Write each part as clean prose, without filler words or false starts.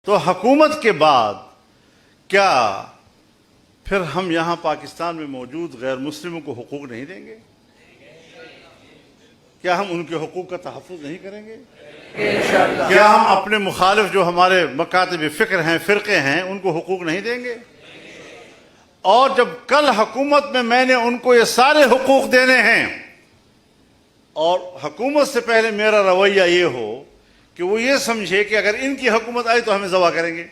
تو حکومت کے بعد کیا پھر ہم یہاں پاکستان میں موجود غیر مسلموں کو حقوق نہیں دیں گے؟ کیا ہم ان کے حقوق کا تحفظ نہیں کریں گے؟ کیا ہم اپنے مخالف جو ہمارے مکاتب فکر ہیں، فرقے ہیں، ان کو حقوق نہیں دیں گے؟ اور جب کل حکومت میں نے ان کو یہ سارے حقوق دینے ہیں اور حکومت سے پہلے میرا رویہ یہ ہو کہ وہ یہ سمجھے کہ اگر ان کی حکومت آئی تو ہمیں ذبح کریں گے،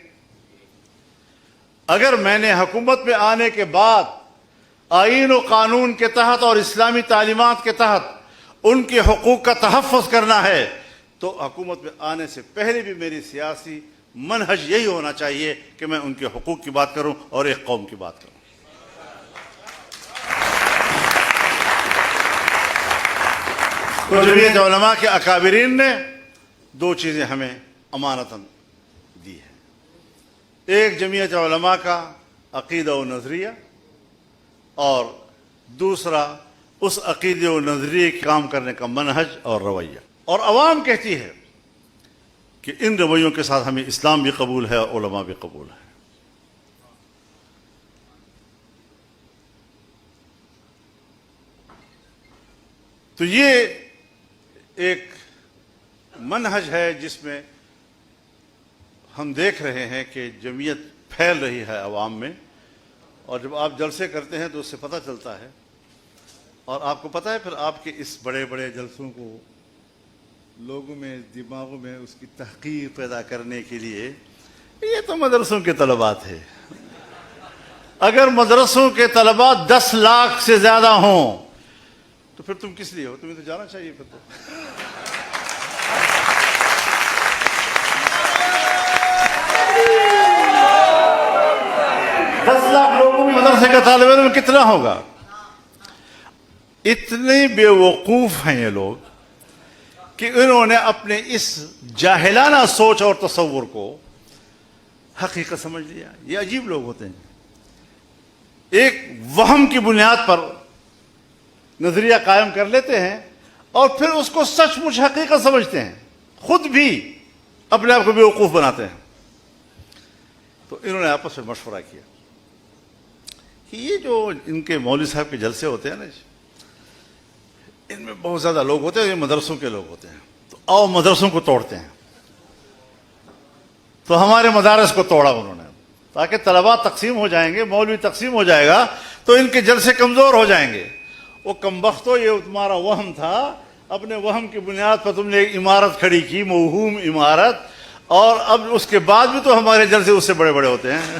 اگر میں نے حکومت میں آنے کے بعد آئین و قانون کے تحت اور اسلامی تعلیمات کے تحت ان کے حقوق کا تحفظ کرنا ہے تو حکومت میں آنے سے پہلے بھی میری سیاسی منہج یہی ہونا چاہیے کہ میں ان کے حقوق کی بات کروں اور ایک قوم کی بات کروں۔ تو جمعیت علماء کے اکابرین نے دو چیزیں ہمیں امانتاً دی ہیں، ایک جمعیت علماء کا عقیدہ و نظریہ اور دوسرا اس عقیدے و نظریے کے کام کرنے کا منہج اور رویہ۔ اور عوام کہتی ہے کہ ان رویوں کے ساتھ ہمیں اسلام بھی قبول ہے اور علماء بھی قبول ہے۔ تو یہ ایک منہج ہے جس میں ہم دیکھ رہے ہیں کہ جمعیت پھیل رہی ہے عوام میں، اور جب آپ جلسے کرتے ہیں تو اس سے پتہ چلتا ہے، اور آپ کو پتہ ہے پھر آپ کے اس بڑے بڑے جلسوں کو لوگوں میں دماغوں میں اس کی تحقیر پیدا کرنے کے لیے یہ تو مدرسوں کے طلباء تھے۔ اگر مدرسوں کے طلباء 10 لاکھ سے زیادہ ہوں تو پھر تم کس لیے ہو؟ تمہیں تو جانا چاہیے پھر تو۔ 10 لاکھ لوگوں میں مدرسے کا طالب علم کتنا ہوگا؟ اتنے بے وقوف ہیں یہ لوگ کہ انہوں نے اپنے اس جاہلانہ سوچ اور تصور کو حقیقت سمجھ لیا۔ یہ عجیب لوگ ہوتے ہیں، ایک وہم کی بنیاد پر نظریہ قائم کر لیتے ہیں اور پھر اس کو سچ مچ حقیقت سمجھتے ہیں، خود بھی اپنے آپ کو بے وقوف بناتے ہیں۔ تو انہوں نے آپس میں مشورہ کیا کہ یہ جو ان کے مولوی صاحب کے جلسے ہوتے ہیں نا، ان میں بہت زیادہ لوگ ہوتے ہیں، یہ مدرسوں کے لوگ ہوتے ہیں، تو آؤ مدرسوں کو توڑتے ہیں۔ تو ہمارے مدارس کو توڑا انہوں نے تاکہ طلباء تقسیم ہو جائیں گے، مولوی تقسیم ہو جائے گا تو ان کے جلسے کمزور ہو جائیں گے۔ وہ کمبختو، یہ تمہارا وہم تھا، اپنے وہم کی بنیاد پر تم نے ایک عمارت کھڑی کی، موہوم عمارت، اور اب اس کے بعد بھی تو ہمارے جلسے اس سے بڑے بڑے ہوتے ہیں۔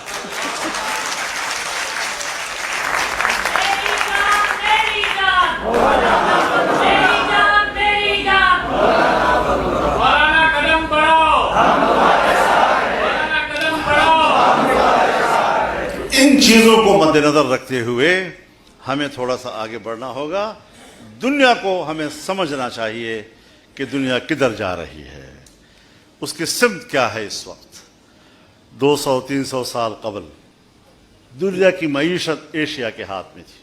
ان چیزوں کو مد نظر رکھتے ہوئے ہمیں تھوڑا سا آگے بڑھنا ہوگا۔ دنیا کو ہمیں سمجھنا چاہیے کہ دنیا کدھر جا رہی ہے، اس کی سمت کیا ہے۔ اس وقت 200-300 سال قبل دنیا کی معیشت ایشیا کے ہاتھ میں تھی،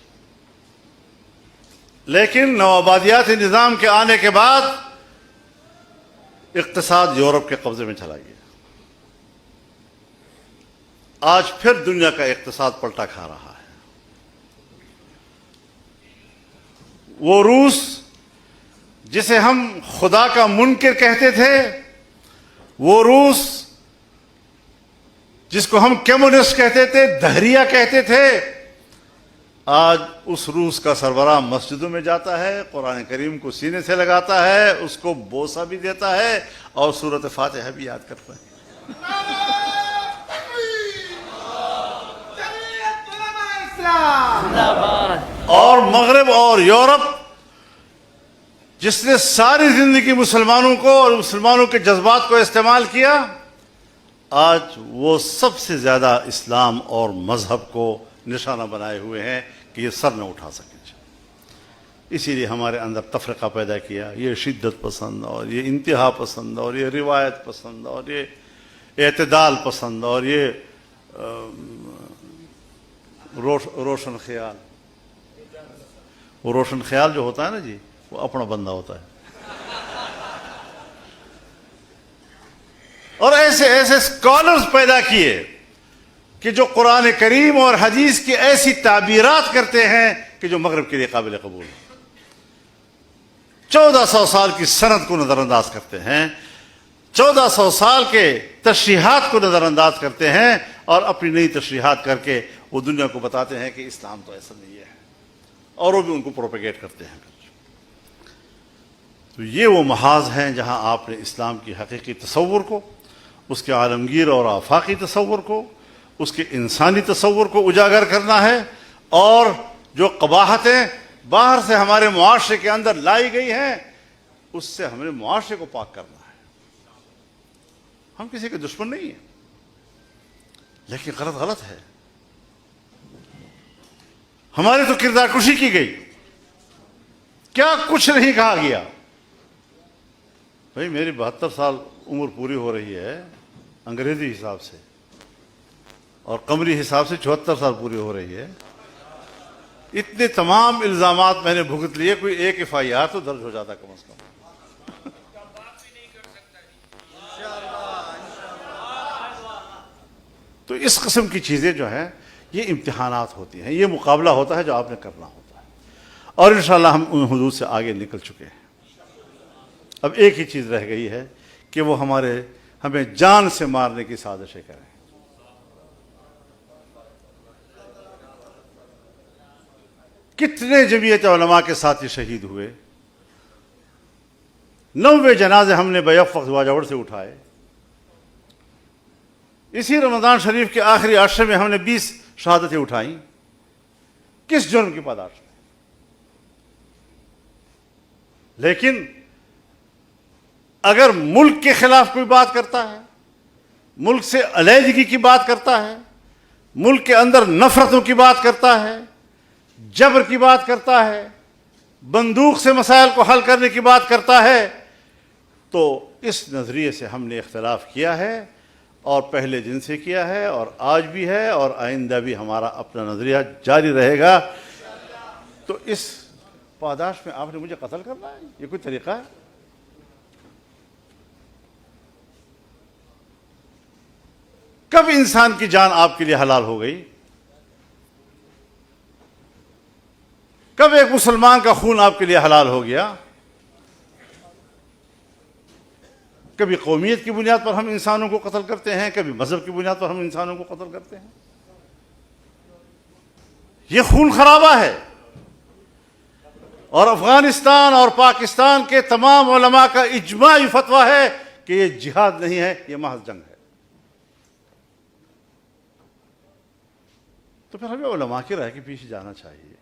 لیکن نوآبادیاتی نظام کے آنے کے بعد اقتصاد یورپ کے قبضے میں چلا گیا۔ آج پھر دنیا کا اقتصاد پلٹا کھا رہا ہے۔ وہ روس جسے ہم خدا کا منکر کہتے تھے، وہ روس جس کو ہم کمیونسٹ کہتے تھے، دہریہ کہتے تھے، آج اس روس کا سربراہ مسجدوں میں جاتا ہے، قرآن کریم کو سینے سے لگاتا ہے، اس کو بوسہ بھی دیتا ہے اور سورۃ فاتحہ بھی یاد کرتا ہے۔ اور مغرب اور یورپ جس نے ساری زندگی مسلمانوں کو اور مسلمانوں کے جذبات کو استعمال کیا، آج وہ سب سے زیادہ اسلام اور مذہب کو نشانہ بنائے ہوئے ہیں کہ یہ سر نہ اٹھا سکیں۔ اسی لیے ہمارے اندر تفرقہ پیدا کیا، یہ شدت پسند اور یہ انتہا پسند اور یہ روایت پسند اور یہ اعتدال پسند اور یہ روشن خیال۔ وہ روشن خیال جو ہوتا ہے نا جی، وہ اپنا بندہ ہوتا ہے، اور ایسے ایسے اسکالرز پیدا کیے کہ جو قرآن کریم اور حدیث کی ایسی تعبیرات کرتے ہیں کہ جو مغرب کے لیے قابل قبول ہے. 1400 سال کی سند کو نظر انداز کرتے ہیں, 1400 سال کے تشریحات کو نظر انداز کرتے ہیں, اور اپنی نئی تشریحات کر کے وہ دنیا کو بتاتے ہیں کہ اسلام تو ایسا نہیں ہے, اور وہ بھی ان کو پروپیگیٹ کرتے ہیں. تو یہ وہ محاذ ہیں جہاں آپ نے اسلام کی حقیقی تصور کو, اس کے عالمگیر اور آفاقی تصور کو, اس کے انسانی تصور کو اجاگر کرنا ہے, اور جو قباحتیں باہر سے ہمارے معاشرے کے اندر لائی گئی ہیں اس سے ہمیں معاشرے کو پاک کرنا ہے. ہم کسی کے دشمن نہیں ہیں, لیکن غلط غلط ہے. ہماری تو کردار کشی کی گئی, کیا کچھ نہیں کہا گیا. بھائی میری 72 سال عمر پوری ہو رہی ہے انگریزی حساب سے, اور قمری حساب سے 74 سال پوری ہو رہی ہے. اتنے تمام الزامات میں نے بھگت لیے, کوئی ایک FIR تو درج ہو جاتا کم از کم. تو اس قسم کی چیزیں جو ہیں یہ امتحانات ہوتی ہیں, یہ مقابلہ ہوتا ہے جو آپ نے کرنا ہوتا ہے, اور انشاءاللہ ہم ان حدود سے آگے نکل چکے ہیں. اب ایک ہی چیز رہ گئی ہے کہ وہ ہمیں جان سے مارنے کی سازشیں کریں. کتنے جمعیت علماء کے ساتھی شہید ہوئے, 90 جنازے ہم نے بیک وقت واجوڑ سے اٹھائے. اسی رمضان شریف کے آخری عشرے میں ہم نے 20 شہادتیں اٹھائیں. کس جرم کی پاداش میں؟ لیکن اگر ملک کے خلاف کوئی بات کرتا ہے, ملک سے علیحدگی کی بات کرتا ہے, ملک کے اندر نفرتوں کی بات کرتا ہے, جبر کی بات کرتا ہے, بندوق سے مسائل کو حل کرنے کی بات کرتا ہے, تو اس نظریے سے ہم نے اختلاف کیا ہے, اور پہلے دن سے کیا ہے, اور آج بھی ہے, اور آئندہ بھی ہمارا اپنا نظریہ جاری رہے گا. تو اس پاداش میں آپ نے مجھے قتل کرنا ہے, یہ کوئی طریقہ ہے؟ کب انسان کی جان آپ کے لیے حلال ہو گئی؟ کب ایک مسلمان کا خون آپ کے لیے حلال ہو گیا؟ کبھی قومیت کی بنیاد پر ہم انسانوں کو قتل کرتے ہیں, کبھی مذہب کی بنیاد پر ہم انسانوں کو قتل کرتے ہیں. یہ خون خرابہ ہے, اور افغانستان اور پاکستان کے تمام علماء کا اجماعی فتویٰ ہے کہ یہ جہاد نہیں ہے, یہ محض جنگ ہے. تو پھر ہمیں علماء کی رائے کے پیچھے جانا چاہیے.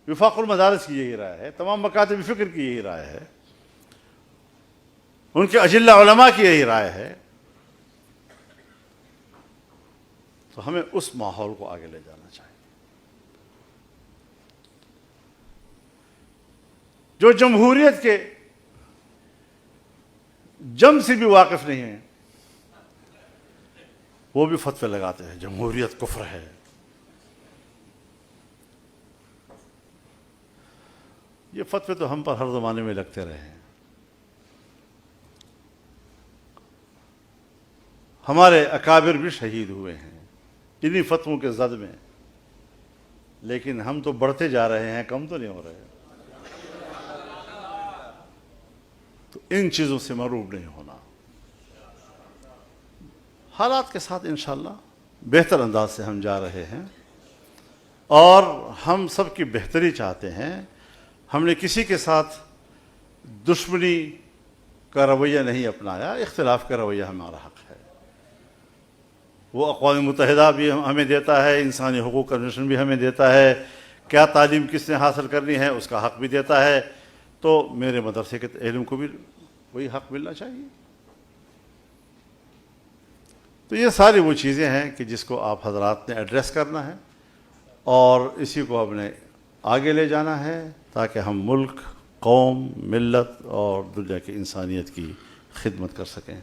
وفاق المدارس کی یہی رائے ہے, تمام مکاتب فکر کی یہی رائے ہے, ان کے اجلہ علماء کی یہی رائے ہے. تو ہمیں اس ماحول کو آگے لے جانا چاہیے. جو جمہوریت کے جم سے بھی واقف نہیں ہیں وہ بھی فتوے لگاتے ہیں جمہوریت کفر ہے. یہ فتوے تو ہم پر ہر زمانے میں لگتے رہے ہیں. ہمارے اکابر بھی شہید ہوئے ہیں انہی فتووں کے زد میں, لیکن ہم تو بڑھتے جا رہے ہیں, کم تو نہیں ہو رہے. تو ان چیزوں سے مغروب نہیں ہونا. حالات کے ساتھ انشاءاللہ بہتر انداز سے ہم جا رہے ہیں, اور ہم سب کی بہتری چاہتے ہیں. ہم نے کسی کے ساتھ دشمنی کا رویہ نہیں اپنایا, اختلاف کا رویہ ہمارا حق ہے. وہ اقوام متحدہ بھی ہمیں دیتا ہے, انسانی حقوق کمیشن بھی ہمیں دیتا ہے, کیا تعلیم کس نے حاصل کرنی ہے اس کا حق بھی دیتا ہے. تو میرے مدرسے کے علم کو بھی وہی حق ملنا چاہیے. تو یہ ساری وہ چیزیں ہیں کہ جس کو آپ حضرات نے ایڈریس کرنا ہے, اور اسی کو ہم نے آگے لے جانا ہے تاکہ ہم ملک, قوم, ملت اور دنیا کی انسانیت کی خدمت کر سکیں.